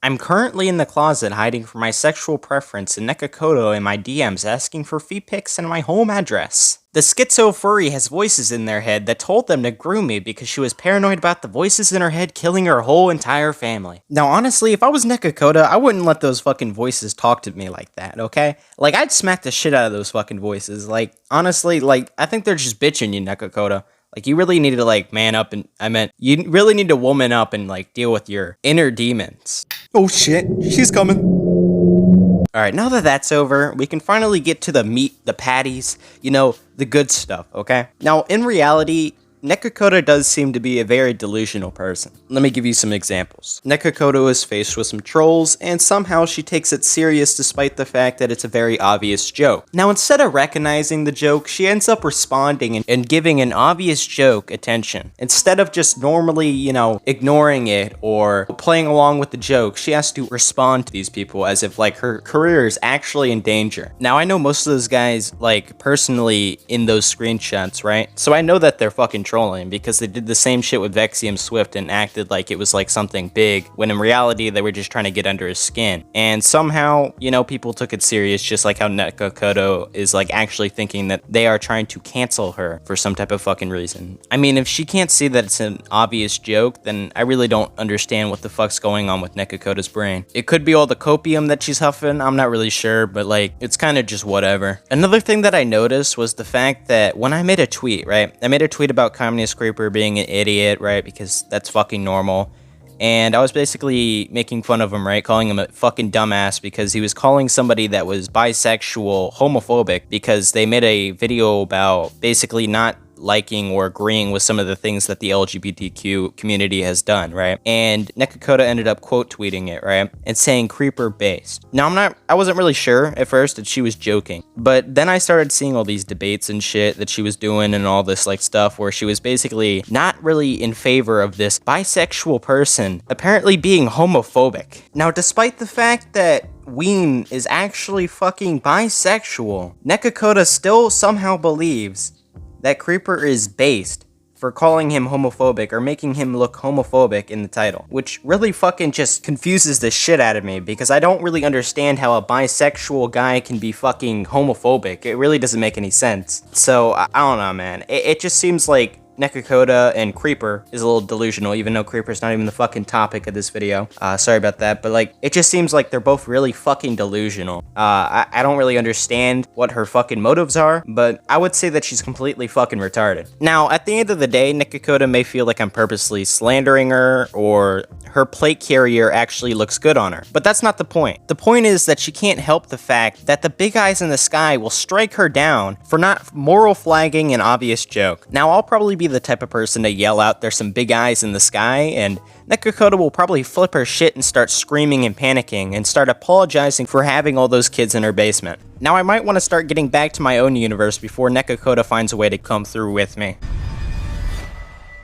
I'm currently in the closet hiding from my sexual preference and Neko in my DMs asking for feet pics and my home address. The schizo furry has voices in their head that told them to groom me because she was paranoid about the voices in her head killing her whole entire family. Now honestly, if I was Neko, I wouldn't let those fucking voices talk to me like that, okay? Like, I'd smack the shit out of those fucking voices. Like, honestly, like, I think they're just bitching you, Neko. Like, you really need to, like, man up and, you really need to woman up and, like, deal with your inner demons. Oh shit, she's coming. Alright, now that that's over, we can finally get to the meat, the patties, you know, the good stuff, okay? Now, in reality, Neko does seem to be a very delusional person. Let me give you some examples. Neko is faced with some trolls, and somehow she takes it serious despite the fact that it's a very obvious joke. Now, instead of recognizing the joke, she ends up responding and giving an obvious joke attention. Instead of just normally, you know, ignoring it or playing along with the joke, she has to respond to these people as if, like, her career is actually in danger. Now, I know most of those guys, like, personally in those screenshots, right? So I know that they're fucking trolling because they did the same shit with Vexium Swift and acted like it was like something big when in reality they were just trying to get under his skin. And somehow, you know, people took it serious, just like how Neko is like actually thinking that they are trying to cancel her for some type of fucking reason. I mean, if she can't see that it's an obvious joke, then I really don't understand what the fuck's going on with Neko's brain. It could be all the copium that she's huffing, I'm not really sure, but like, it's kind of just whatever. Another thing that I noticed was the fact that when I made a tweet, right? I made a tweet about Communist Creeper being an idiot, right? Because that's fucking normal. And I was basically making fun of him, right? Calling him a fucking dumbass because he was calling somebody that was bisexual homophobic because they made a video about basically not liking or agreeing with some of the things that the LGBTQ community has done, right? And Neko ended up quote tweeting it, right? And saying creeper based. Now I wasn't really sure at first that she was joking, but then I started seeing all these debates and shit that she was doing and all this like stuff where she was basically not really in favor of this bisexual person apparently being homophobic. Now, despite the fact that Ween is actually fucking bisexual, Neko still somehow believes that Creeper is based for calling him homophobic or making him look homophobic in the title, which really fucking just confuses the shit out of me because I don't really understand how a bisexual guy can be fucking homophobic. It really doesn't make any sense. So, I don't know, man. It just seems like Neko and Creeper is a little delusional, even though Creeper's not even the fucking topic of this video. Sorry about that, but like, it just seems like they're both really fucking delusional. I don't really understand what her fucking motives are, but I would say that she's completely fucking retarded. Now, at the end of the day, Neko may feel like I'm purposely slandering her, or her plate carrier actually looks good on her. But that's not the point. The point is that she can't help the fact that the big eyes in the sky will strike her down for not moral flagging an obvious joke. Now, I'll probably be the type of person to yell out there's some big eyes in the sky, and Neko will probably flip her shit and start screaming and panicking and start apologizing for having all those kids in her basement. Now, I might want to start getting back to my own universe before Neko finds a way to come through with me.